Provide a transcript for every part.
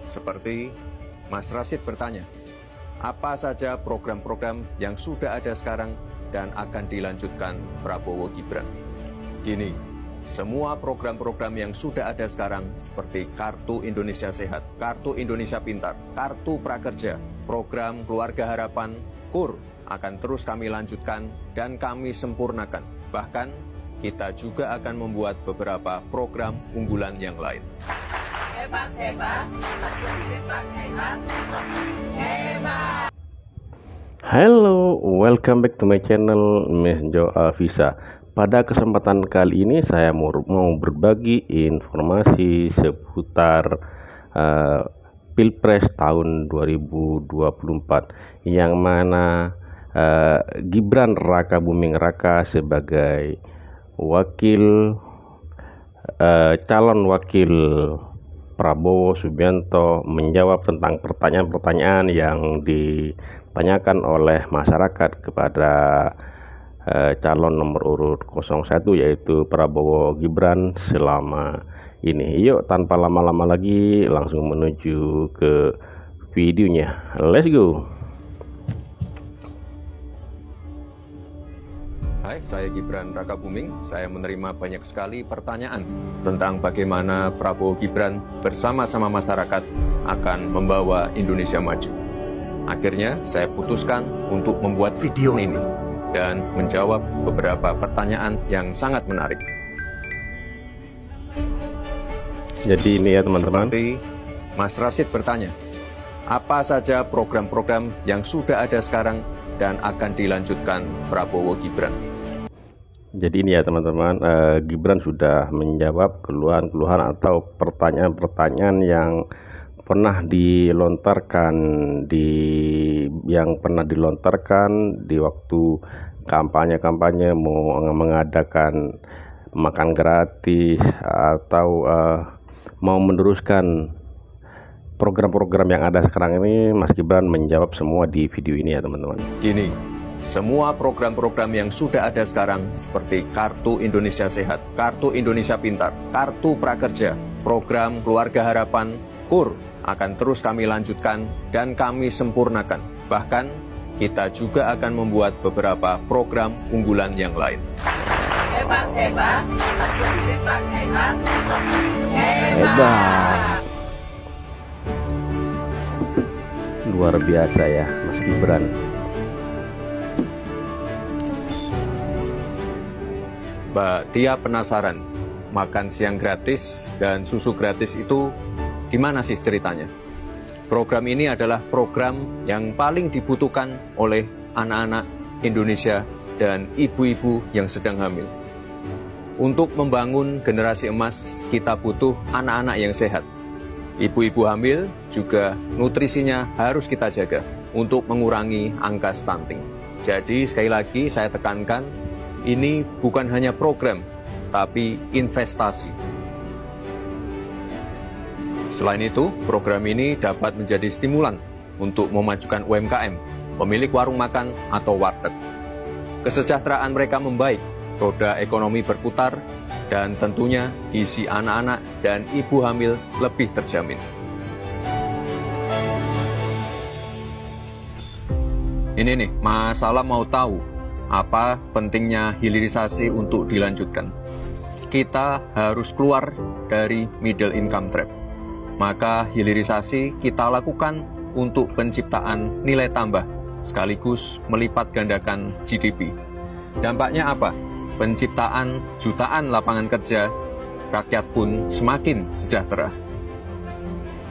Seperti Mas Rashid bertanya, apa saja program-program yang sudah ada sekarang dan akan dilanjutkan Prabowo Gibran? Gini, semua program-program yang sudah ada sekarang seperti Kartu Indonesia Sehat, Kartu Indonesia Pintar, Kartu Prakerja, Program Keluarga Harapan, KUR akan terus kami lanjutkan dan kami sempurnakan. Bahkan kita juga akan membuat beberapa program unggulan yang lain. Hebat, hebat, hebat, hebat, hebat. Halo, welcome back to my channel Mesjo Alvisa. Pada kesempatan kali ini saya mau berbagi informasi seputar Pilpres tahun 2024 yang mana Gibran Rakabuming Raka sebagai calon wakil Prabowo Subianto menjawab tentang pertanyaan-pertanyaan yang ditanyakan oleh masyarakat kepada calon nomor urut 01 yaitu Prabowo Gibran selama ini. Yuk tanpa lama-lama lagi langsung menuju ke videonya. Let's go. Hai, saya Gibran Rakabuming. Saya menerima banyak sekali pertanyaan tentang bagaimana Prabowo Gibran bersama-sama masyarakat akan membawa Indonesia maju. Akhirnya, saya putuskan untuk membuat video ini dan menjawab beberapa pertanyaan yang sangat menarik. Jadi ini ya teman-teman. Seperti Mas Rashid bertanya, apa saja program-program yang sudah ada sekarang dan akan dilanjutkan Prabowo Gibran? Jadi ini ya teman-teman, Gibran sudah menjawab keluhan-keluhan atau pertanyaan-pertanyaan yang pernah dilontarkan di waktu kampanye mau mengadakan makan gratis atau mau meneruskan program-program yang ada sekarang ini. Mas Gibran menjawab semua di video ini ya teman-teman. Gini, semua program-program yang sudah ada sekarang seperti Kartu Indonesia Sehat, Kartu Indonesia Pintar, Kartu Prakerja, Program Keluarga Harapan, KUR akan terus kami lanjutkan dan kami sempurnakan. Bahkan kita juga akan membuat beberapa program unggulan yang lain. Hebat, hebat, hebat, hebat, Hebat. Luar biasa ya Mas Gibran. Mbak Tia penasaran, makan siang gratis dan susu gratis itu gimana sih ceritanya? Program ini adalah program yang paling dibutuhkan oleh anak-anak Indonesia dan ibu-ibu yang sedang hamil. Untuk membangun generasi emas, kita butuh anak-anak yang sehat. Ibu-ibu hamil juga nutrisinya harus kita jaga untuk mengurangi angka stunting. Jadi sekali lagi saya tekankan, ini bukan hanya program, tapi investasi. Selain itu, program ini dapat menjadi stimulan untuk memajukan UMKM, pemilik warung makan atau warteg. Kesejahteraan mereka membaik, roda ekonomi berputar, dan tentunya gizi anak-anak dan ibu hamil lebih terjamin. Ini nih, Mas Salam mau tahu apa pentingnya hilirisasi untuk dilanjutkan. Kita harus keluar dari middle income trap. Maka hilirisasi kita lakukan untuk penciptaan nilai tambah, sekaligus melipat gandakan GDP. Dampaknya apa? Penciptaan jutaan lapangan kerja, rakyat pun semakin sejahtera.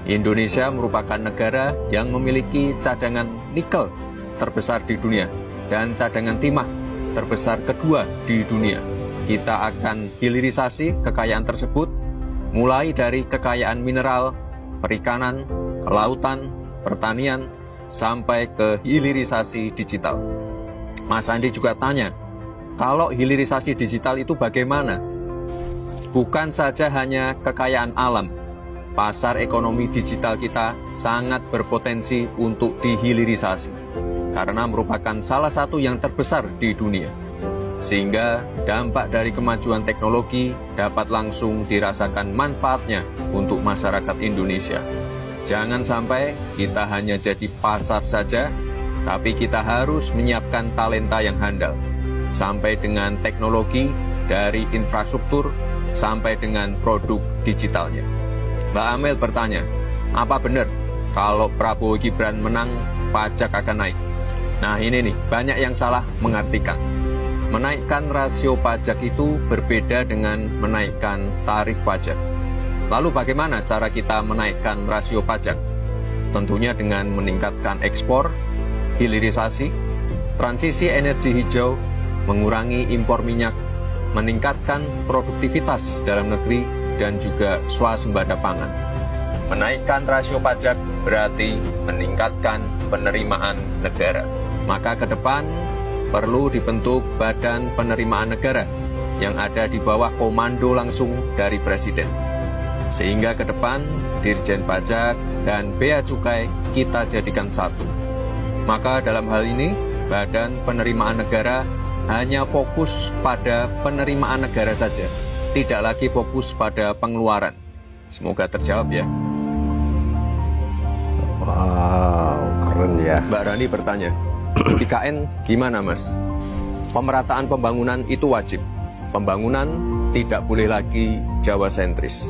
Indonesia merupakan negara yang memiliki cadangan nikel terbesar di dunia dan cadangan timah terbesar kedua di dunia. Kita akan hilirisasi kekayaan tersebut, mulai dari kekayaan mineral, perikanan, kelautan, pertanian, sampai ke hilirisasi digital. Mas Andi juga tanya, kalau hilirisasi digital itu bagaimana? Bukan saja hanya kekayaan alam, pasar ekonomi digital kita sangat berpotensi untuk dihilirisasi, karena merupakan salah satu yang terbesar di dunia. Sehingga dampak dari kemajuan teknologi dapat langsung dirasakan manfaatnya untuk masyarakat Indonesia. Jangan sampai kita hanya jadi pasar saja, tapi kita harus menyiapkan talenta yang handal, sampai dengan teknologi, dari infrastruktur, sampai dengan produk digitalnya. Mbak Amel bertanya, apa benar kalau Prabowo Gibran menang, pajak akan naik? Nah ini nih, banyak yang salah mengartikan. Menaikkan rasio pajak itu berbeda dengan menaikkan tarif pajak. Lalu bagaimana cara kita menaikkan rasio pajak? Tentunya dengan meningkatkan ekspor, hilirisasi, transisi energi hijau, mengurangi impor minyak, meningkatkan produktivitas dalam negeri, dan juga swasembada pangan. Menaikkan rasio pajak berarti meningkatkan penerimaan negara. Maka ke depan perlu dibentuk Badan Penerimaan Negara yang ada di bawah komando langsung dari Presiden. Sehingga ke depan Dirjen Pajak dan Bea Cukai kita jadikan satu. Maka dalam hal ini Badan Penerimaan Negara hanya fokus pada penerimaan negara saja, tidak lagi fokus pada pengeluaran. Semoga terjawab ya. Wow, keren ya. Mbak Rani bertanya, IKN gimana mas? Pemerataan pembangunan itu wajib. Pembangunan tidak boleh lagi Jawa sentris.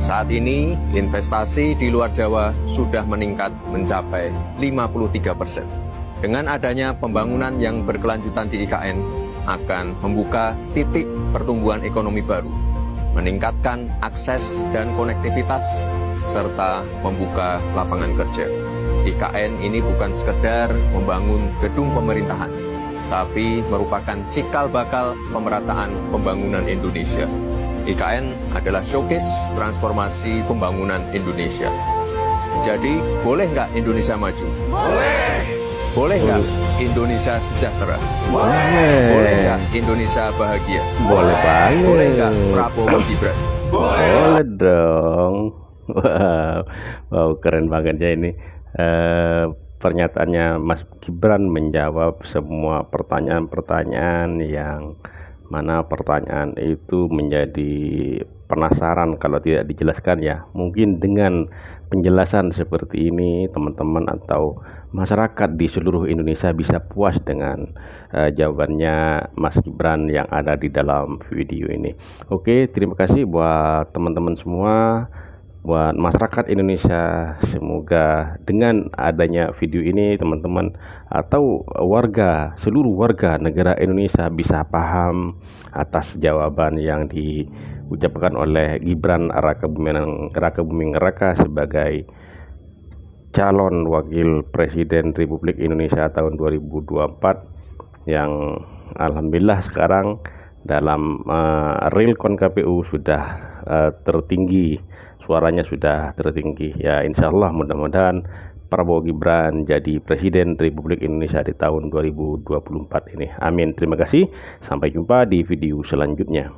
Saat ini investasi di luar Jawa sudah meningkat mencapai 53%. Dengan adanya pembangunan yang berkelanjutan di IKN akan membuka titik pertumbuhan ekonomi baru, meningkatkan akses dan konektivitas, serta membuka lapangan kerja. IKN ini bukan sekedar membangun gedung pemerintahan, tapi merupakan cikal bakal pemerataan pembangunan Indonesia. IKN adalah showcase transformasi pembangunan Indonesia. Jadi, boleh nggak Indonesia maju? Boleh! Boleh nggak Indonesia sejahtera? Boleh. Boleh nggak Indonesia bahagia? Boleh banget. Boleh nggak Prabowo Gibran? Boleh dong. Wow, keren banget ya ini. Pernyataannya Mas Gibran menjawab semua pertanyaan-pertanyaan yang mana pertanyaan itu menjadi penasaran kalau tidak dijelaskan ya. Mungkin dengan penjelasan seperti ini teman-teman atau masyarakat di seluruh Indonesia bisa puas dengan jawabannya Mas Gibran yang ada di dalam video ini. Oke, terima kasih buat teman-teman semua, buat masyarakat Indonesia. Semoga dengan adanya video ini teman-teman atau seluruh warga negara Indonesia bisa paham atas jawaban yang diucapkan oleh Gibran Rakabuming Raka sebagai calon wakil presiden Republik Indonesia tahun 2024 yang alhamdulillah sekarang dalam realcon KPU sudah tertinggi, suaranya sudah tertinggi ya. Insya Allah mudah-mudahan Prabowo Gibran jadi presiden Republik Indonesia di tahun 2024 ini. Amin. Terima kasih. Sampai jumpa di video selanjutnya.